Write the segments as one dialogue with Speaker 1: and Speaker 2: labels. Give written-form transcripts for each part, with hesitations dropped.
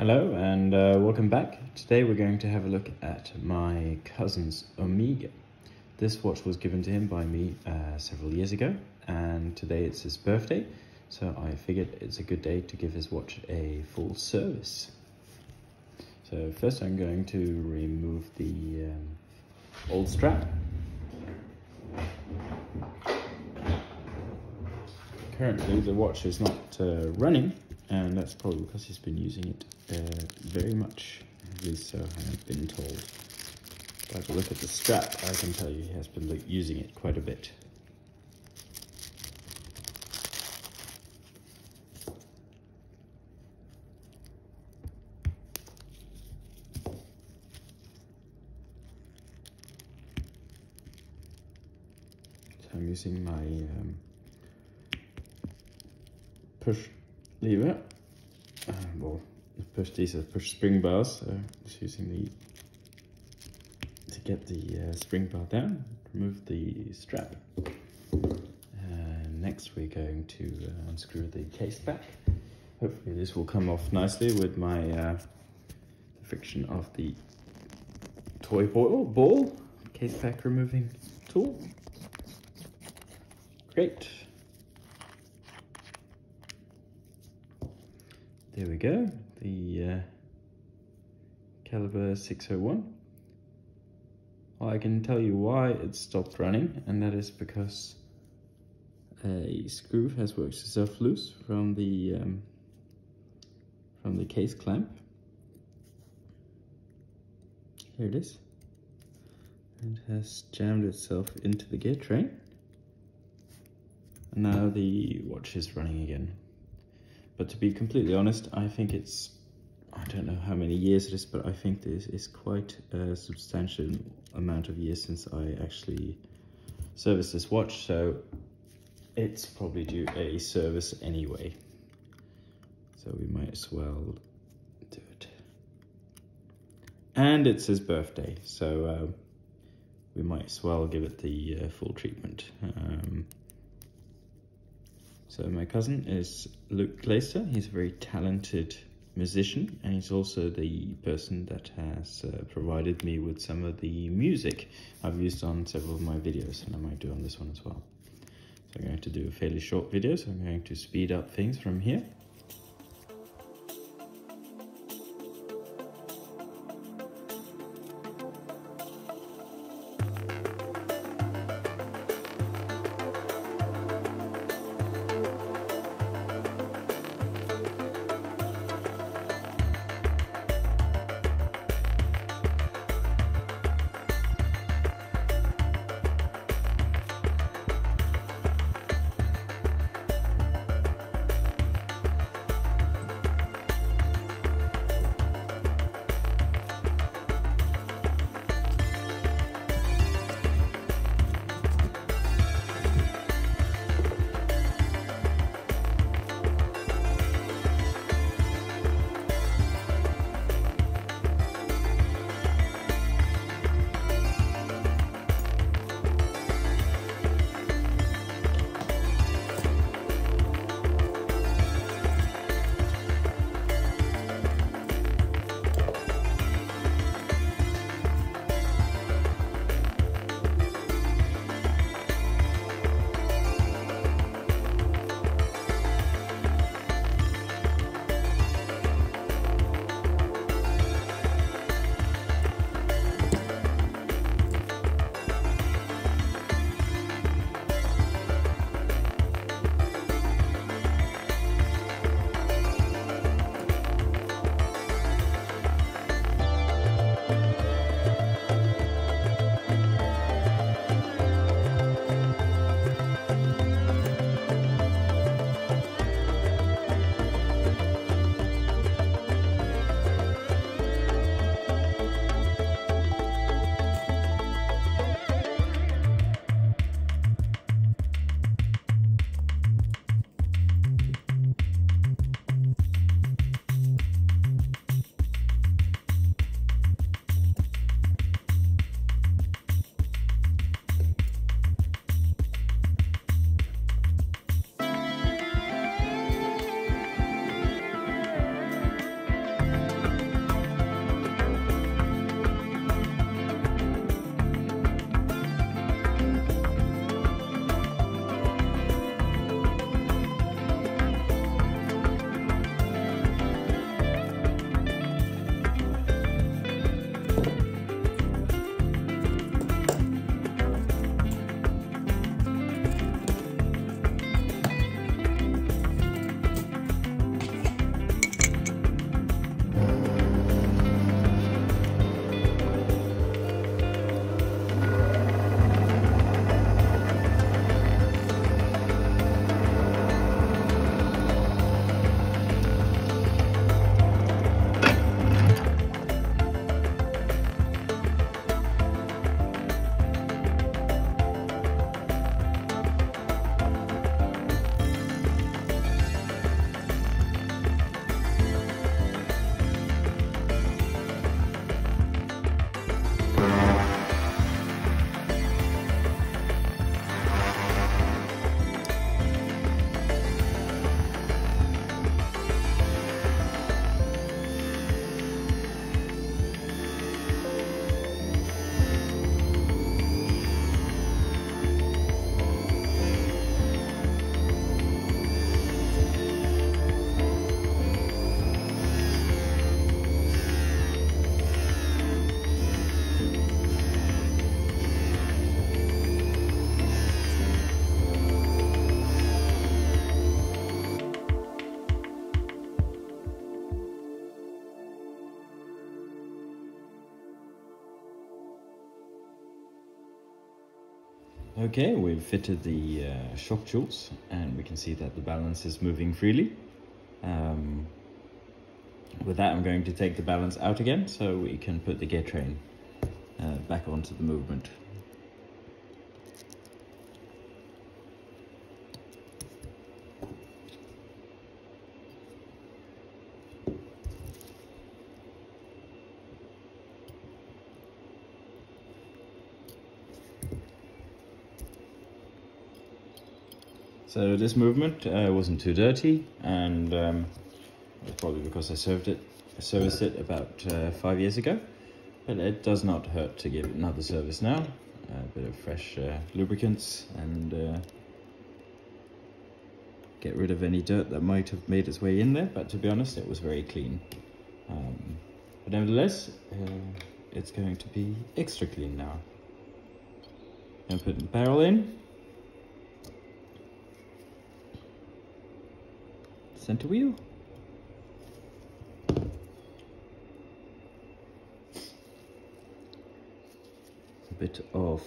Speaker 1: Hello and welcome back. Today we're going to have a look at my cousin's Omega. This watch was given to him by me several years ago, and today it's his birthday, so I figured it's a good day to give his watch a full service. So first I'm going to remove the old strap. Currently the watch is not running, and that's probably because he's been using it very much, at least so I have been told. By the look at the strap, I can tell you he has been using it quite a bit. So I'm using my push lever. These are push spring bars, so just using to get the spring bar down, remove the strap. Next we're going to unscrew the case back. Hopefully this will come off nicely with my the friction of the toy ball case back removing tool. Great. There we go, the calibre 601. Well, I can tell you why it stopped running, and that is because a screw has worked itself loose from the case clamp. Here it is. And has jammed itself into the gear train. And now the watch is running again. But to be completely honest, I think it's, I don't know how many years it is, but I think this is quite a substantial amount of years since I actually serviced this watch, so it's probably due a service anyway. So we might as well do it. And it's his birthday, so we might as well give it the full treatment. So my cousin is Luke Glaser. He's a very talented musician, and he's also the person that has provided me with some of the music I've used on several of my videos, and I might do on this one as well. So I'm going to do a fairly short video, so I'm going to speed up things from here. Okay, we've fitted the shock jewels and we can see that the balance is moving freely. With that, I'm going to take the balance out again so we can put the gear train back onto the movement. So this movement wasn't too dirty, and it's probably because I serviced it about 5 years ago. But it does not hurt to give it another service now. A bit of fresh lubricants and get rid of any dirt that might have made its way in there. But to be honest, it was very clean. But nevertheless, it's going to be extra clean now. And put the barrel in. Center wheel. A bit of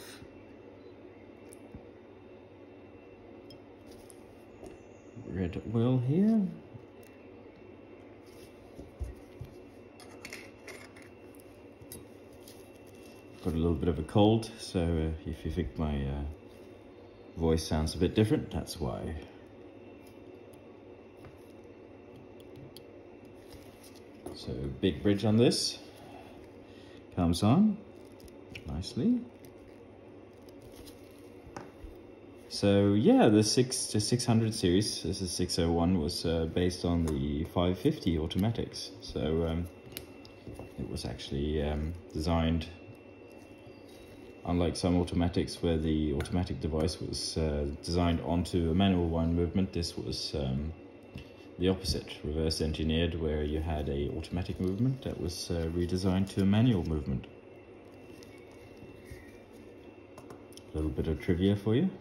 Speaker 1: red oil here. Got a little bit of a cold, so if you think my voice sounds a bit different, that's why. So big bridge on this, comes on nicely. So yeah, the 600 series, this is 601, was based on the 550 automatics. So it was actually designed, unlike some automatics where the automatic device was designed onto a manual wind movement, this was the opposite, reverse engineered, where you had a automatic movement that was redesigned to a manual movement. A little bit of trivia for you.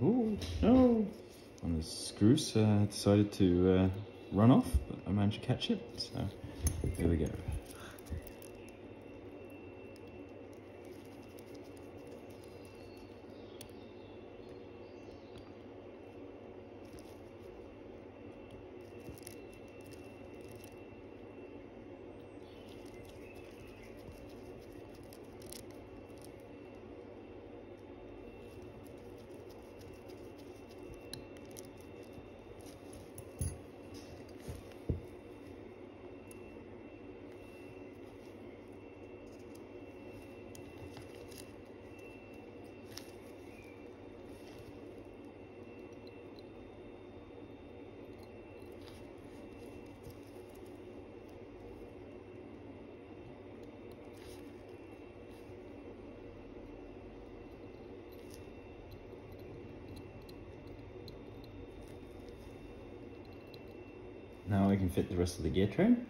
Speaker 1: Oh no! And the screws decided to run off, but I managed to catch it, so here we go. Now I can fit the rest of the gear train.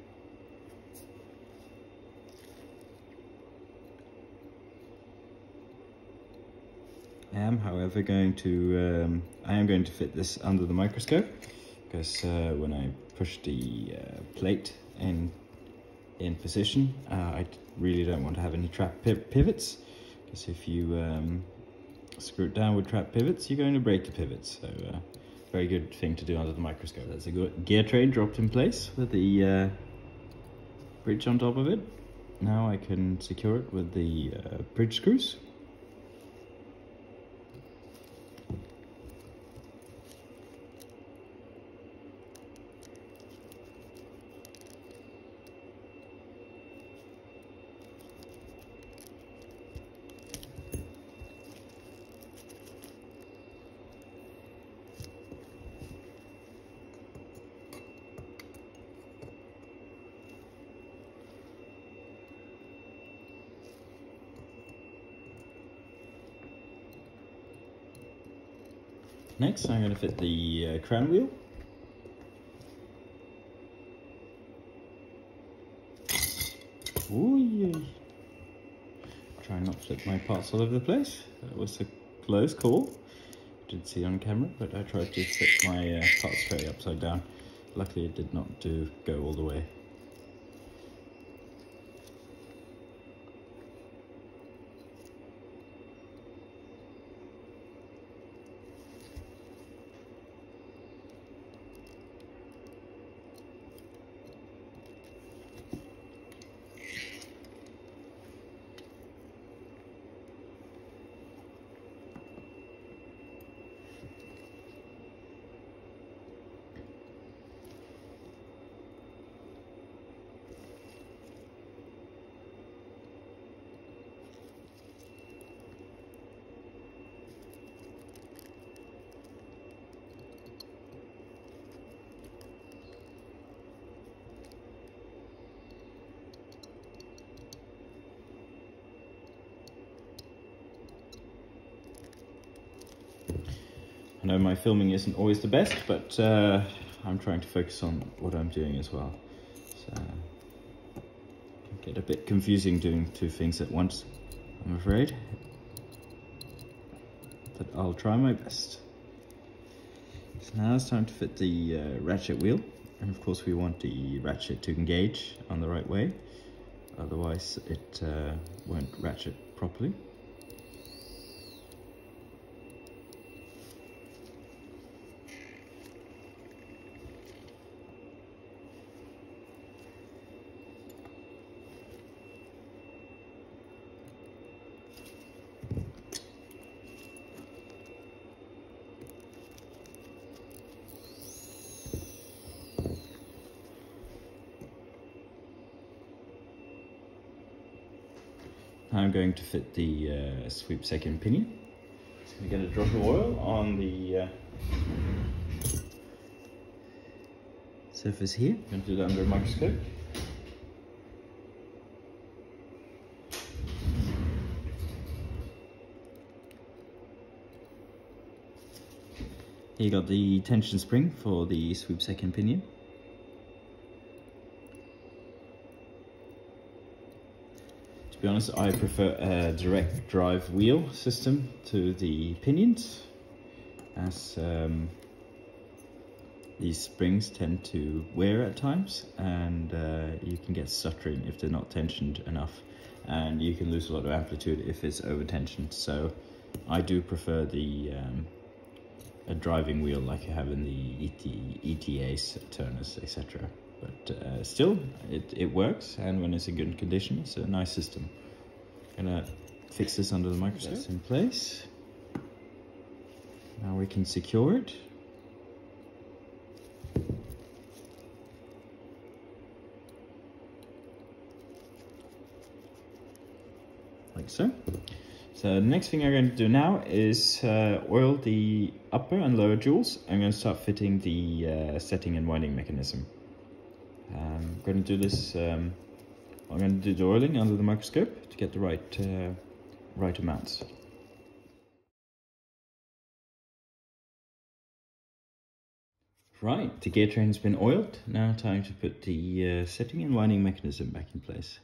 Speaker 1: I am, however, going to fit this under the microscope, because when I push the plate in position, I really don't want to have any trap pivots, because if you screw it down with trap pivots, you're going to break the pivots. So very good thing to do under the microscope. There's a good gear train dropped in place with the bridge on top of it. Now I can secure it with the bridge screws. Next, I'm going to fit the crown wheel. Yay. Try not to flip my parts all over the place. That was a close call. Didn't see on camera, but I tried to flip my parts tray upside down. Luckily it did not go all the way. I know my filming isn't always the best, but I'm trying to focus on what I'm doing as well. So it can get a bit confusing doing two things at once, I'm afraid. But I'll try my best. So now it's time to fit the ratchet wheel. And of course we want the ratchet to engage on the right way. Otherwise it won't ratchet properly. I'm going to fit the sweep second pinion. Just going to get a drop of oil on the surface here. I'm going to do that under a microscope. Here you got the tension spring for the sweep second pinion. To be honest, I prefer a direct drive wheel system to the pinions, as these springs tend to wear at times, and you can get stuttering if they're not tensioned enough, and you can lose a lot of amplitude if it's over tensioned. So I do prefer the a driving wheel like you have in the ETAs, Turners, etc. But still, it works, and when it's in good condition, it's a nice system. Gonna fix this under the microscope. That's in place. Now we can secure it. Like so. So the next thing I'm going to do now is oil the upper and lower jewels. I'm going to start fitting the setting and winding mechanism. I'm going to do this, I'm going to do the oiling under the microscope to get the right amounts. Right, the gear train has been oiled. Now time to put the setting and winding mechanism back in place.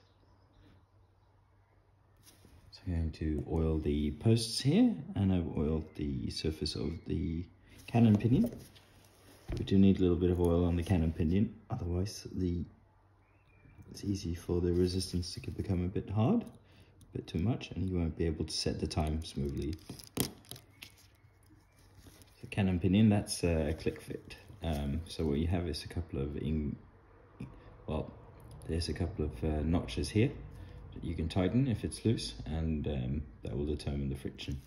Speaker 1: So I'm going to oil the posts here, and I've oiled the surface of the cannon pinion. We do need a little bit of oil on the cannon pinion, otherwise it's easy for the resistance to become a bit hard, a bit too much, and you won't be able to set the time smoothly. So cannon pinion, that's a click fit. So what you have is a couple of there's a couple of notches here that you can tighten if it's loose, and that will determine the friction.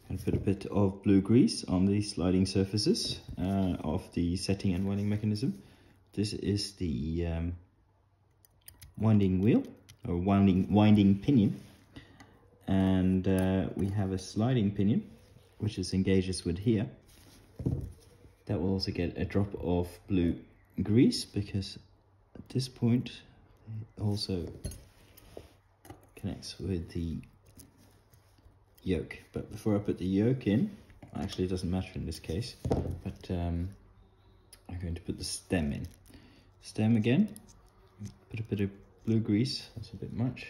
Speaker 1: And put a bit of blue grease on the sliding surfaces of the setting and winding mechanism. This is the winding wheel, or winding pinion, and we have a sliding pinion which is engages with here. That will also get a drop of blue grease, because at this point it also connects with the yoke. But before I put the yoke in, actually it doesn't matter in this case, but I'm going to put the stem in. Stem again, put a bit of blue grease, that's a bit much,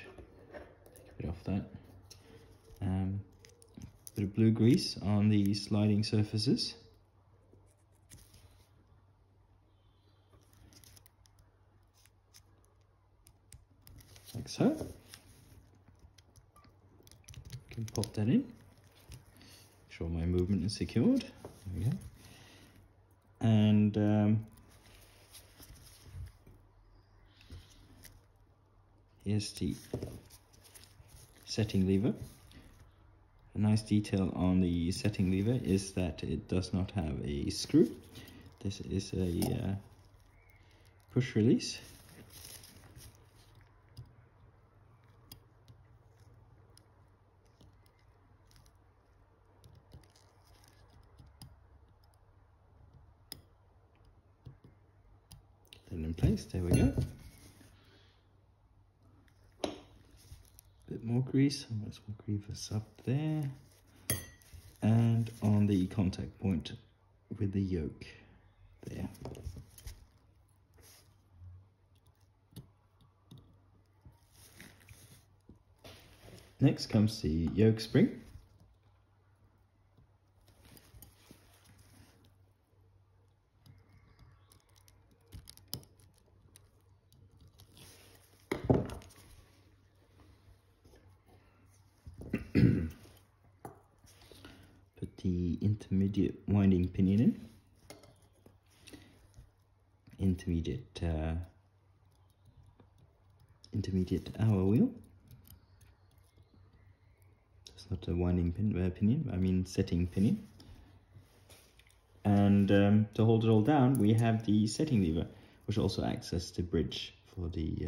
Speaker 1: take a bit off that. Bit of blue grease on the sliding surfaces. Like so. Can pop that in. Make sure my movement is secured. There we go. And here's the setting lever. A nice detail on the setting lever is that it does not have a screw. This is a push release. Get that in place, there we go. Bit more grease, let's grease this up there, and on the contact point with the yoke there. Next comes the yoke spring. Put the intermediate winding pinion in. Intermediate hour wheel. It's not a winding pinion, I mean setting pinion. And to hold it all down, we have the setting lever, which also acts as the bridge for the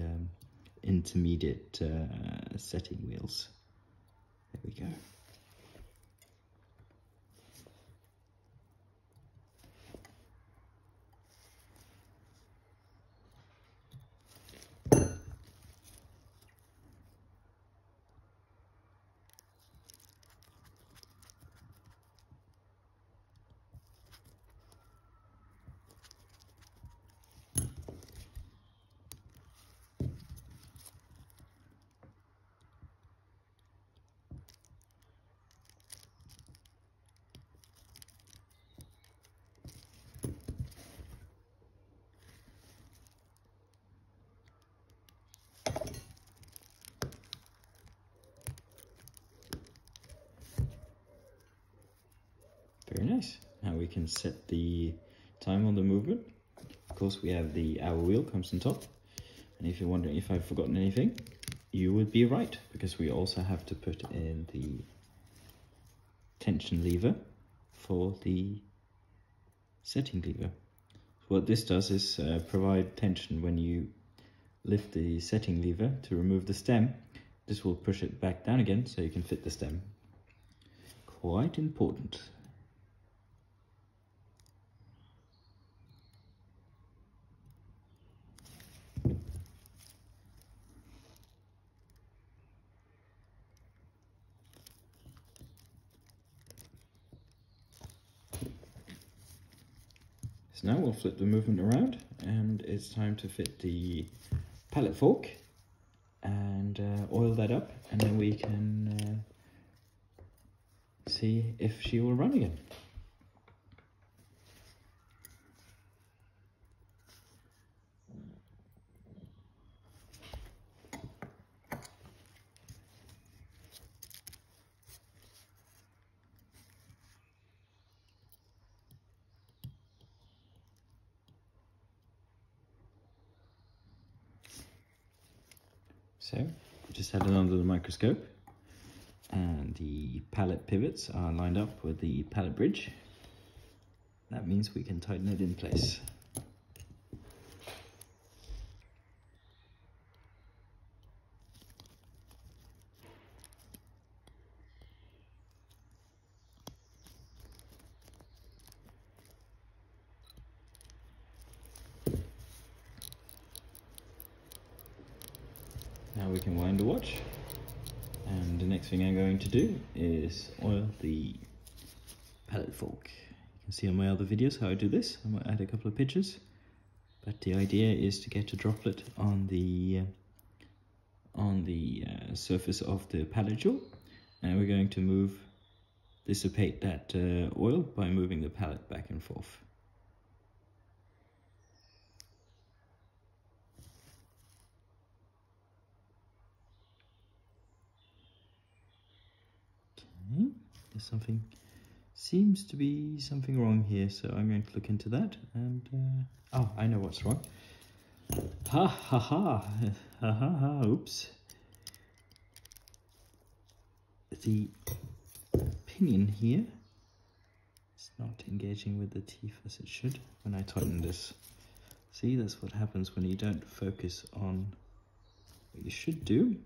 Speaker 1: intermediate setting wheels. There we go. Very nice. Now we can set the time on the movement. Of course, we have the hour wheel comes on top. And if you're wondering if I've forgotten anything, you would be right, because we also have to put in the tension lever for the setting lever. What this does is provide tension when you lift the setting lever to remove the stem. This will push it back down again so you can fit the stem. Quite important. So now we'll flip the movement around, and it's time to fit the pallet fork and oil that up, and then we can see if she will run again. So, just had it under the microscope, and the pallet pivots are lined up with the pallet bridge. That means we can tighten it in place. Now we can wind the watch, And the next thing I'm going to do is oil the pallet fork. You can see on my other videos how I do this. I might add a couple of pictures, but the idea is to get a droplet on the surface of the pallet jaw, and we're going to dissipate that oil by moving the pallet back and forth. Okay, seems to be something wrong here, so I'm going to look into that. And oh, I know what's wrong. Ha ha ha ha ha ha! Oops. The pinion here is not engaging with the teeth as it should when I tighten this. See, that's what happens when you don't focus on what you should do.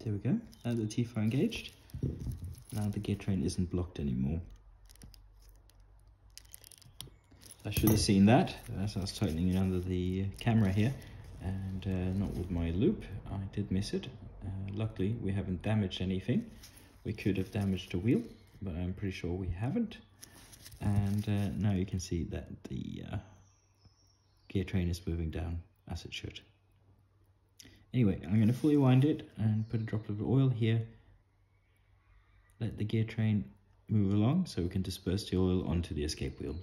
Speaker 1: There we go. Now the teeth are engaged. Now the gear train isn't blocked anymore. I should have seen that as I was tightening it under the camera here, and not with my loop. I did miss it. Luckily we haven't damaged anything. We could have damaged the wheel, but I'm pretty sure we haven't. And now you can see that the gear train is moving down as it should. Anyway, I'm going to fully wind it and put a droplet of oil here. Let the gear train move along so we can disperse the oil onto the escape wheel.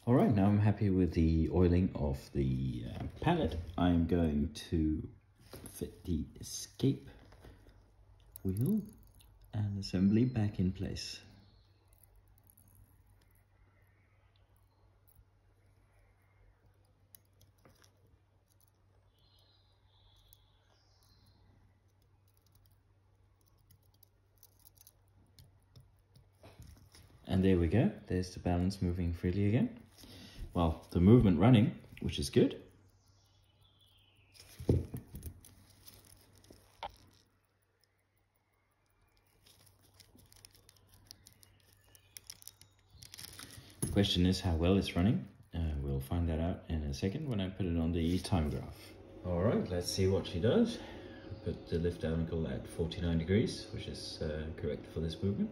Speaker 1: Alright, now I'm happy with the oiling of the pallet. I'm going to fit the escape wheel and assembly back in place. And there we go, there's the balance moving freely again. Well, the movement running, which is good. The question is how well it's running. We'll find that out in a second when I put it on the time graph. All right, let's see what she does. Put the lift angle at 49 degrees, which is correct for this movement.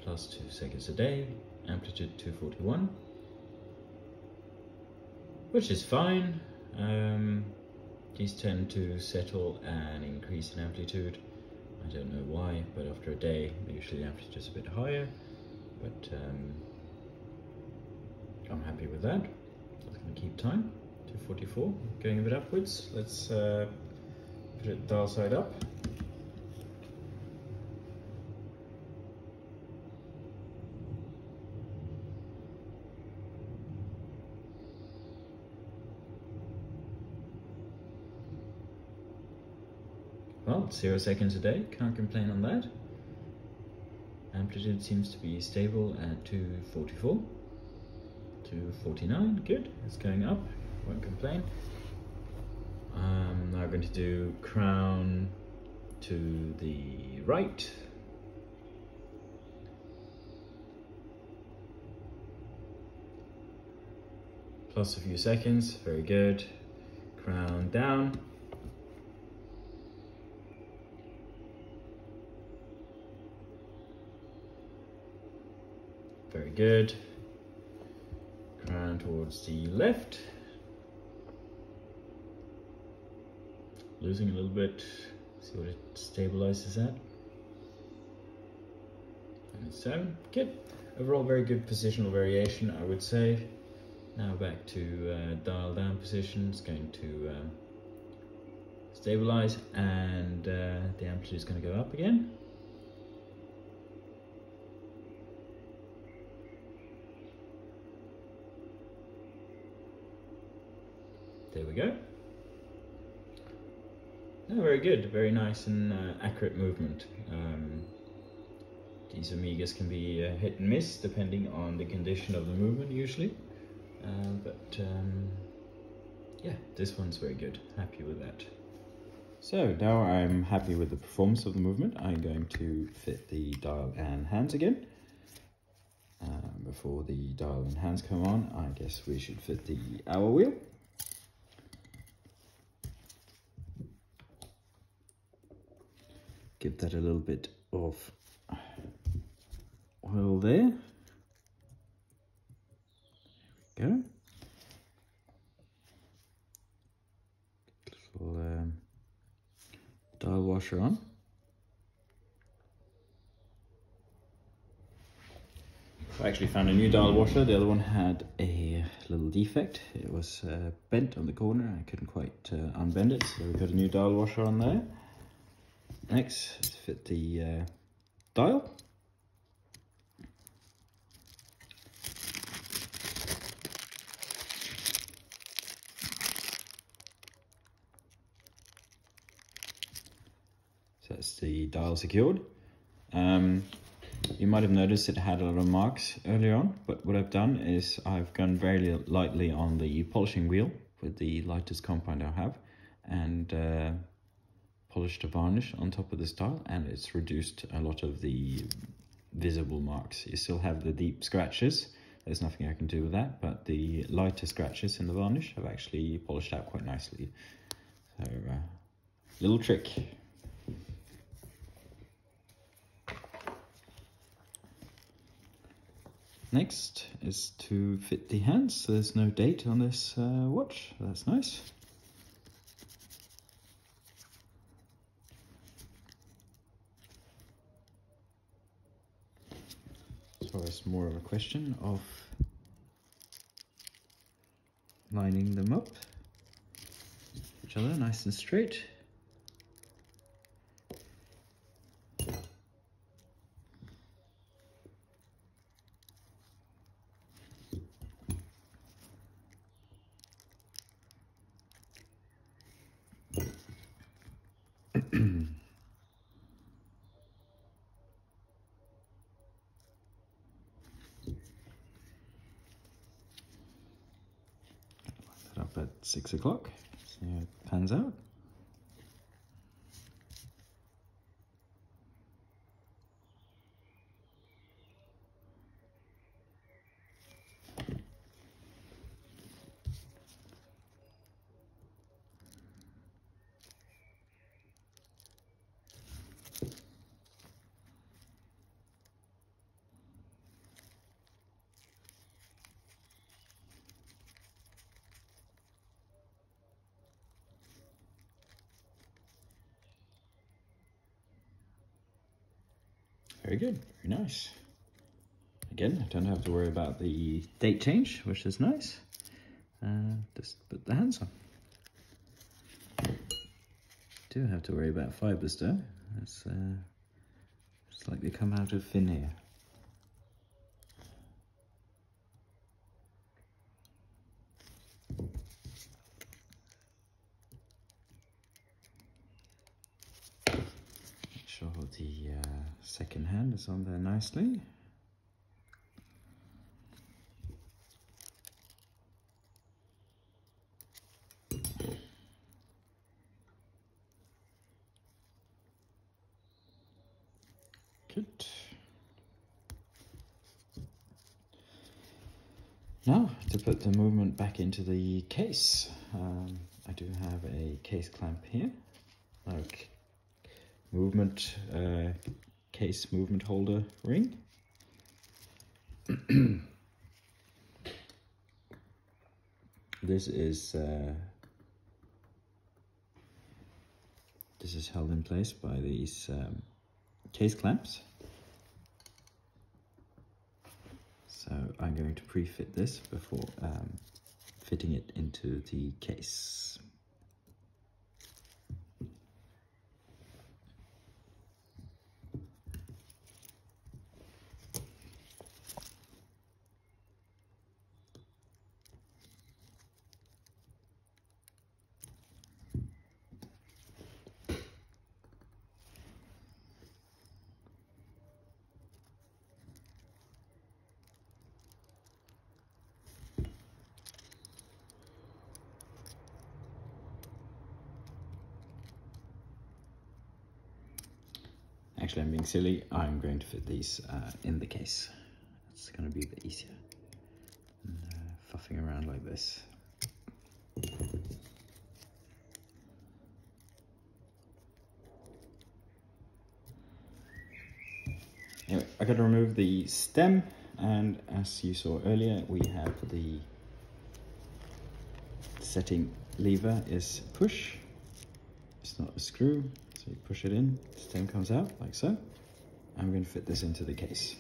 Speaker 1: Plus 2 seconds a day, amplitude 241. Which is fine. These tend to settle and increase in amplitude. I don't know why, but after a day, usually the amplitude is a bit higher. But I'm happy with that. I'm going to keep time. 244, going a bit upwards. Let's put it dial side up. Well, 0 seconds a day, can't complain on that. Amplitude seems to be stable at 244, 249, good, it's going up, won't complain. Now I'm going to do crown to the right. Plus a few seconds, very good. Crown down. Very good. Crown towards the left. Losing a little bit. See what it stabilizes at. 7. Good. Overall, very good positional variation, I would say. Now back to dial down position. It's going to stabilize, and the amplitude is going to go up again. There we go. Oh, very good, very nice and accurate movement. These Omegas can be hit and miss depending on the condition of the movement usually. Yeah, this one's very good. Happy with that. So now I'm happy with the performance of the movement. I'm going to fit the dial and hands again. Before the dial and hands come on, I guess we should fit the hour wheel. Give that a little bit of oil there. There we go. Little dial washer on. I actually found a new dial washer. The other one had a little defect. It was bent on the corner. I couldn't quite unbend it, so we got a new dial washer on there. Next, let's fit the dial. So that's the dial secured. You might have noticed it had a lot of marks earlier on, but what I've done is I've gone very lightly on the polishing wheel with the lightest compound I have, and polished a varnish on top of this dial, and it's reduced a lot of the visible marks. You still have the deep scratches. There's nothing I can do with that, but the lighter scratches in the varnish have actually polished out quite nicely. So, little trick. Next is to fit the hands. So there's no date on this watch. That's nice. So it's more of a question of lining them up, each other nice and straight. Up at 6 o'clock, see how it pans out. Very good, very nice. Again, I don't have to worry about the date change, which is nice. Just put the hands on. Do have to worry about fibers though. It's like they come out of thin air. Make sure the second hand is on there nicely. Good. Now to put the movement back into the case. I do have a case clamp here, like movement case movement holder ring. This is held in place by these case clamps. So I'm going to pre-fit this before fitting it into the case. actually I'm being silly. I'm going to fit these in the case. It's going to be a bit easier than fuffing around like this. Anyway, I got to remove the stem, and as you saw earlier, we have the setting lever is push. It's not a screw, so you push it in, the stem comes out like so. I'm going to fit this into the case.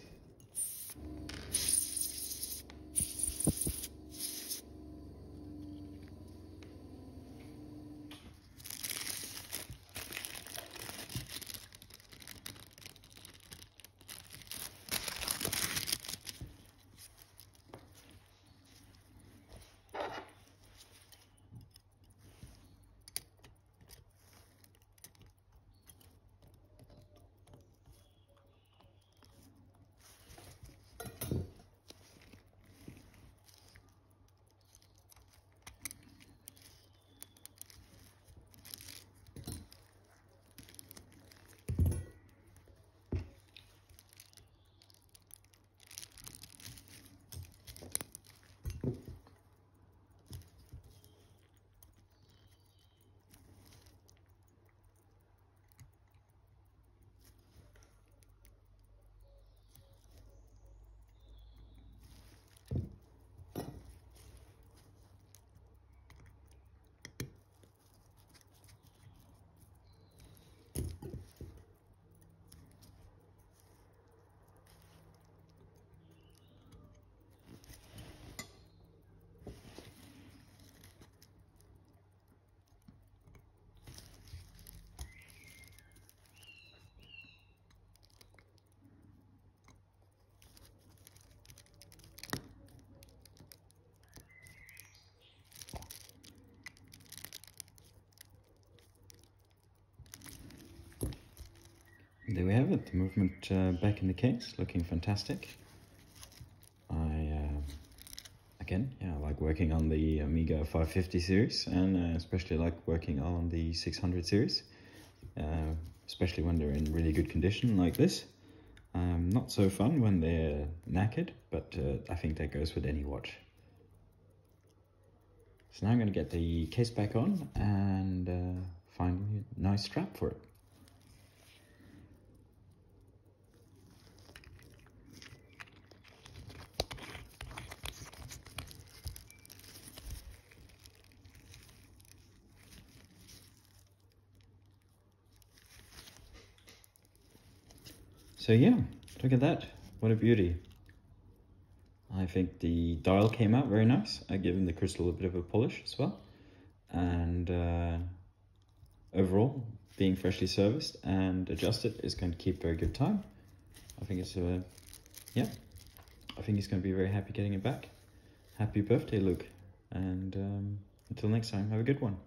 Speaker 1: There we have it, the movement back in the case, looking fantastic. Again, yeah, I like working on the Omega 550 series, and especially like working on the 600 series, especially when they're in really good condition like this. Not so fun when they're knackered, but I think that goes with any watch. So now I'm going to get the case back on and find a nice strap for it. So yeah, look at that, what a beauty. I think the dial came out very nice. I given the crystal a bit of a polish as well. And overall, being freshly serviced and adjusted is going to keep very good time. I think it's, yeah, I think he's going to be very happy getting it back. Happy birthday, Luke. And until next time, have a good one.